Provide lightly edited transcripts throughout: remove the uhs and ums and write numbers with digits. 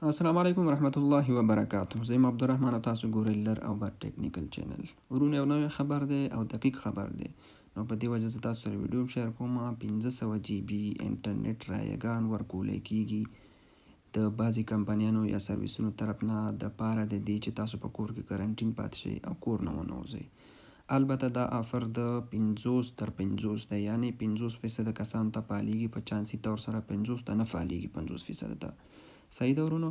السلام علیکم ورحمت الله وبرکاته. زه یم عبدالرحمن او تاسو ګورئ لر او بر ټیکنیکل چینل. ورونه یو نوی خبر دی او دقیق خبر دی. نو په دې وجه زه تاسو سره ویډیو شیر کوم. 1500 جی بی انټرنیټ رایګان ورکولی کیږي د بعضې کمپنیانو یا سرویسونو طرف نه د پاره د دې چې تاسو په کور کې کرنټین پاتې شئ او کور نه ونوځئ. البته دا آفر د 50 تر 50 دی، یعنی 50% کسانو ته فعالیږي، په چانسي طور سره 50 ته نه فعالیږي 50% ته. صحیح ده ورونو.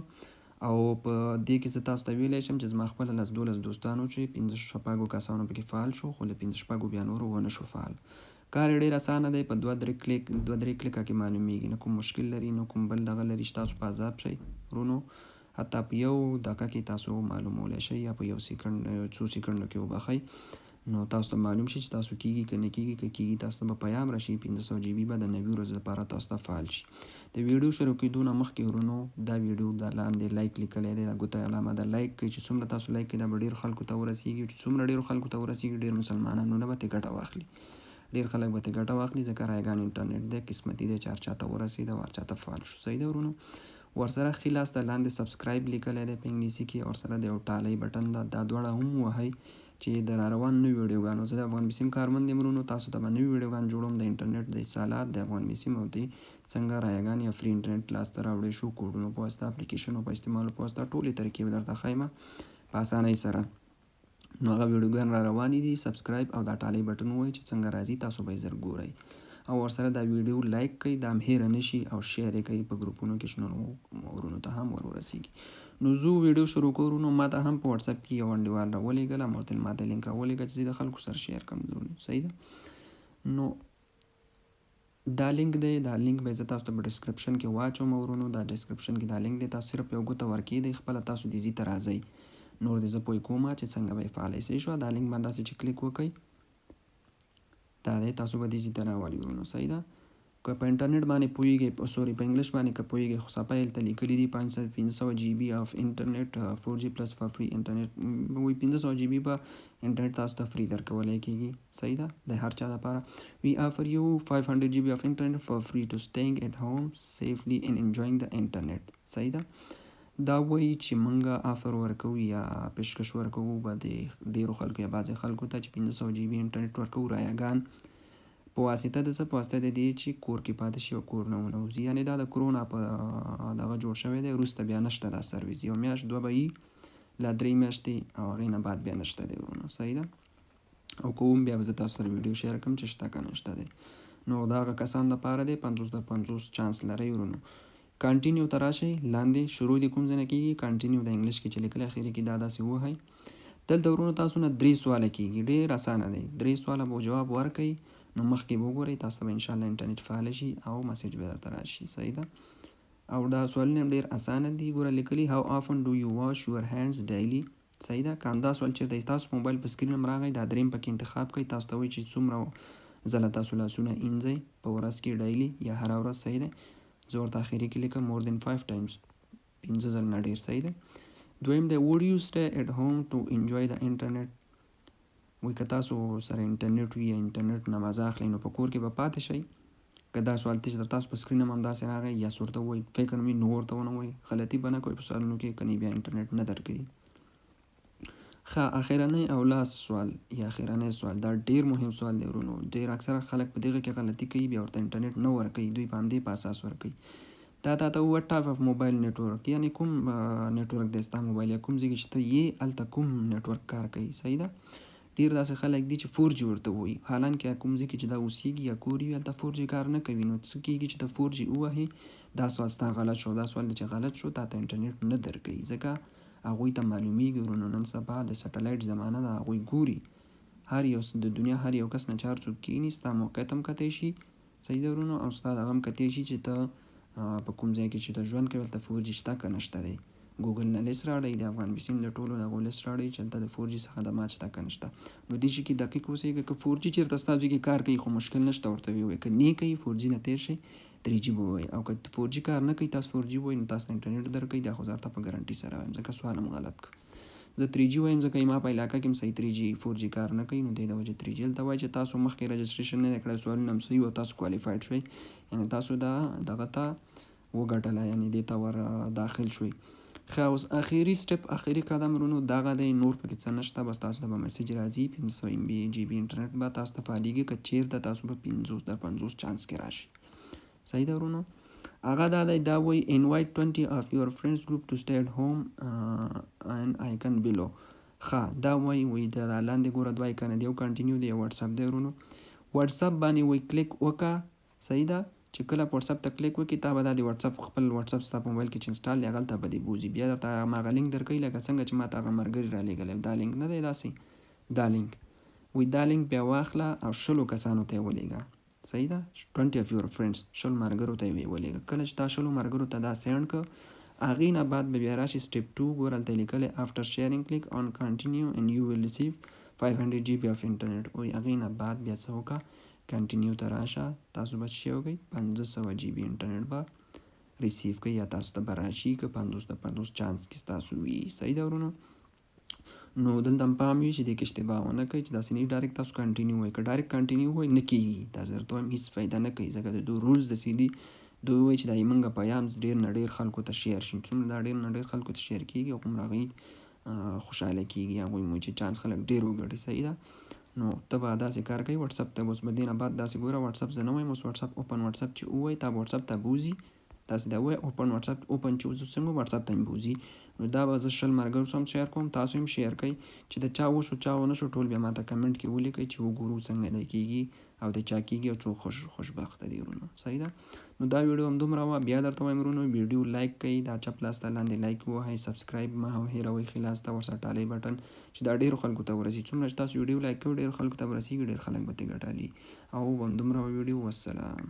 او په دې کې زه تاسو ته ویلی شم چې زما خپله 12 دوستانو چې 15 شپږو کسانو پکې فعال شو، خو له 15 شپږو بیا نورو ونه شو فعال. کار یې ډېر اسانه دی، په 2-3 کلیکه کې معلومیږي، نه کوم مشکل لري، نه کوم بل دغه لري چې تاسو په عذاب شئ ورونو. حتی په یو دقیقه کې تاسو معلومولی شئ یا په یو سیکنډ څو سیکنډو کې وبخئ. نو تاسو ته معلوم شي چې تاسو کیږي که نه کیږي. که کیږي تاسو ته به پیام راشي 500 جی بی به د 90 ورځو لپاره تاسو ته فعال شي. د ویډیو شروع کېدو نه مخکې ورونو دا ویډیو د لاندې لایک لیکلی دی، دا ګوته علامه ده لایک کوي. چې څومره تاسو لایک کوئ دا به ډېرو خلکو ته ورسیږي. چې څومره ډېرو خلکو ته ورسیږي ډېر مسلمانانو به ترې ګټه واخلي، ډېر خلک به ترې ګټه واخلي، ځکه رایګان انټرنیټ دی، قسمتي دی چې هر چاته ورسېد او هر چاته فعال شو. صحیح ده ورونو. ورسره ښي لاس ته لاندې سبسکرایب لیکلی دی په انګلیسي کې، او سره د یو ټالی بټن ده، دا دواړه هم ووهئ چې د راروان نوي ویډیوګانو، زه د افغان بیسیم کارمند یم ورونو، تاسو ته به نوي ویډیوګان جوړوم د انټرنیټ د اتصالات د افغان بیسیم او د څنګه رایګان یا فری انټرنیټ لاسته راوړی شو، کوډونو په واسطه، اپلیکیشنو په استعمالو په واسطه، ټولې طریقې به درته ښایم په اسانۍ سره. نو هغه ویډیوګان را روانې دي، سبسکرایب او دا ټالی بټن ووهئ چې څنګه راځي، تاسو به یې ژر ګورئ. او ورسره دا ویډیو لایک کړئ، دا هم هېره نه شي، او شیر یې کړئ په ګروپونو کې چې نورو ورونو ته هم ورسیږي. نو زه ویډیو شروع کوو ورونو. ما ته هم په واتساپ کې یو انډیوال راولېږله، ما ورته ما ته لینک راولېږه چې زه د خلکو سره شیر کړم ورونو. صحیح ده. نو دا لینک دی، دا لینک به زه تاسو ته په ډسکرپشن کې واچوم ورونو. دا ډسکرپشن کې دا لینک دی، تاسو صرف یو ګوته ورکېږئ، خپله تاسو د ځي ته راځئ. نور دې زه پوه کوم چې څنګه به یې فعالی صحیح شوه. دا لینک باندې داسې چې کلیک وکړئ، دا دی تاسو به دې ځي ته راولي ورونو. صحیح ده. که په انټرنیټ باندې پوهیږئ، سوري په انګلیش باندې که پوهیږئ، خو صفحه یې هلته لیکلي دي 500 جی بی آف انټرنیټ 4G پلس فار فري انټرنیټ. وایي 500 جی بی به انټرنیټ تاسو ته فري درکولی کېږي. صحیح ده، د هر چا دپاره. وی آفر یو 500 جی بی آف انټرنیټ فار فري ټو سټیینګ ایټ هوم سیفلی ان انجوینګ د انټرنیټ. صحیح ده. دا وایي چې موږ آفر ورکوو یا پیشکش ورکوو به د ډېرو خلکو یا بعضې خلکو ته چې 500 جی بی انټرنیټ ورکوو رایګان په واسطه د څه په واسطه د دې چې کور کې پاتې شي او کور نه ونوځي. یعنې دا د کرونا په دغه جوړ شوی دی، وروسته بیا نشته دا سرویس. یو میاشت دوه به وي، لا 3 میاشتې، او هغې نه بعد بیا نشته دی ورونو. صحیح ده. او که هم بیا به زه تاسو سره ویډیو شیر کړم چې شته که نشته دی. نو دا هغه کسان دپاره دی 50 د 50 چانس لرئ ورونو. کانټینیو ته راشئ، لاندې شروع د کوم ځای نه کېږي، کانټینیو د انګلیش کې چې لیکلی اخرې کې دا داسې ووهئ. دلته ورونو تاسو نه 3 سواله کېږي، ډېر اسانه دی. 3 سواله به جواب ورکئ. نو مخکې به وګورئ، تاسو ته به انشاءالله انټرنیټ فعاله شي او مسیج به درته راشي. صحیح ده. او دا سوالونه هم ډېر اسانه دي. ګوره لیکلي هاو آفن ډو یو واش یور هینډز ډیلی. صحیح ده. که همدا سوال چېرته تاسو موبایل په سکرین هم راغی، دا دریم پکې انتخاب کړئ. تاسو ته وایي چې څومره ځله تاسو لاسونه اینځئ په ورځ کې ډیلی یا هره ورځ. صحیح ده. زه ورته اخري کې لیکم مور دین 5 ټایمز، 5 ځله نه ډېر. صحیح ده. دویم دی ووډ یو سټی ایټ هوم ټو انجوای د انټرنیټ. وایي که تاسو سره انټرنیټ وي یا انټرنیټ نه مزه اخلئ نو په کور کې به پاتې شئ. که دا سوال چې تاسو په سکرین هم همداسې راغی یا ورته ووایي فکر مې نو ورته ونه وایي، غلطي به نه کوئ په سوالونو کې، کنې بیا انټرنیټ نه درکوي. ښه، اخرنی او لاس سوال یا اخرنی سوال دا ډېر مهم سوال دی ورونو. ډېر اکثره خلک په دغه کې غلطي کوي، بیا ورته انټرنیټ نه ورکوي، دوی په همدې په اساس ورکوي. دا تا ته ووت ټایپ اف موبایل نیټورک، یعنې کوم نیټورک دی ستا موبایل یا کوم ځای کې چې ته یې هلته کوم نیټورک کار کوي. صحیح ده. ډېر داسې خلک دي چې 4G ورته وایي، حالانکه کوم ځای کې چې دا اوسېږي یا کور وي هلته 4G کار نه کوي. نو څه کېږي چې ته 4G ووهې، دا سوال ستا غلط شو. دا سوال چې غلط شو تا ته انټرنیټ نه درکوي، ځکه هغوی ته معلومیږي ورونو نن سبا د سټلایټ زمانه ده. هغوی ګوري هر یو د دنیا هر یو کس نه چې هر څوک کښېني، ستا موقعیت هم کتی شي. صحیح ده ورونو. او ستا دغه هم کتی شي چې ته په کوم ځای کې چې ته ژوند کوې هلته 4G شته که نشته دی. ګوګل نه لیست راوړئ، د افغان بیسیم د ټولو د هغو لیست راوړئ چې هلته د 4G څخه خدمات شته که نشته. نو دې شي کې دقیق اوسئ. که 4G چېرته ستا ځای کې کار کوي خو مشکل نشته ورته ووایئ. که نه کوي 4G نه تېر شئ 3G به ووایئ. او که 4G کار نه کوي تاسو 4G ووایئ نو تاسو ته انټرنیټ درکوي. دا خو زه درته په ګارنټي سره وایم ځکه سوال هم غلط کړ. زه 3G وایم ځکه ما په علاقه کې هم صحیح 3G 4G کار نه کوي. نو دې د وجې 3G هلته وایي چې تاسو مخکې رجسټریشن نه دی کړی، سوالونه هم صحیح او تاسو کوالیفاید شوئ، یعنې تاسو دا دغه ته وګټله، یعنې دې ته ور داخل شوئ. ښه اوس اخري سټپ اخري قدم ورونو دغه دی، نور پکې څه نشته، بس تاسو ته به میسج راځي 500 MB انټرنټ به تاسو ته فعالېږي که چېرته تاسو په 50 چانس کې راشي. صحیح ده ورونو. هغه دا دی، دا وایي invite 20 of your friends group to stay at home and icon below. ښه دا وایي د لاندې ګوره دوه ایکنه دی، یو کنټینیو دی، یو واتساپ دی ورونو. واتساپ باندې وایي کلیک وکړه. صحیح ده، چې کله په واتساپ ته کلیک وکړي تا به دا د واتساپ خپل واتساپ ستا په موبایل کې چې انسټال دی هغلته به دې بوځي، بیا درته هماغه لینک درکوي لکه څنګه چې ما ته هغه ملګري رالېږلی. دا لینک نه دی داسې، دا لینک وایي دا لینک بیا واخله او 20 کسانو ته یې ولېږه. صحیح ده، 20 of your friends 20 ملګرو ته یې ولېږه. کله چې تا 20 ملګرو ته دا سینډ کړه هغې نه بعد به بیا راشي سټپ 2 ګوره هلته یې لیکلی after sharing click on continue and you will receive 500 GB of internet. وایي هغې نه بعد بیا څه وکړه، کنټینیو ته راشه، تاسو به څه شی وکړئ 500 GB انټرنټ به ریسیو کړئ یا تاسو ته به راشي که 50 چانس کې ستاسو وي. صحیح ده ورونو. نو دلته هم پام وي چې دې کې اشتباه ونه کوئ چې داسې نه ډایرکټ تاسو کنټینیو وایئ، که ډایرکټ کنټینیو وایئ نه کېږي، دا زه درته وایم هېڅ فایده نه کوي، ځکه د دوی رولز داسې دي، دوی وایي چې دا زموږ پیام ډېر نه ډېر خلکو ته شیر شي، څومره دا ډېر نه ډېر خلکو ته شیر کېږي هغومره هغوی خوشحاله کېږي، هغوی وایي چې چانس خلک ډېر وګټي. صحیح ده. نو ته به داسې کار کوي واتساپ ته اوس به دې نه بعد داسې ګوره واتساپ زه نه وایم، اوس واتساپ اوپن واتساپ چې ووایي تا به واتساپ ته بوځي، داسې دا ووایه اوپن واتساپ اوپن چې څنګه واتساپ ته مې بوځي. نو دا به زه 20 ملګرو سره هم شیر کوم، تاسو هم شیر کوئ، چې د چا وشو چا ونه شو ټول بیا ما ته کمنټ کې ولیکئ چې وګورو څنګه دی کېږي او د چا کېږي او څوک خوشبخته دي ورونو. صحیح ده. نو دا ویډیو هم دومره وه، بیا درته وایم ورونو ویډیو لایک کړئ، دا چپ لاس ته لاندې لایک ووهئ، سبسکرایب مه هېروئ، ښي لاس ته ورسره ټالی بټن چې دا ډېرو خلکو ته ورسي، څومره چې تاسو ویډیو لایک کوئ ډېرو خلکو ته ورسیږي، ډېر خلک به ترې ګټلي. او همدومره ویډیو، والسلام.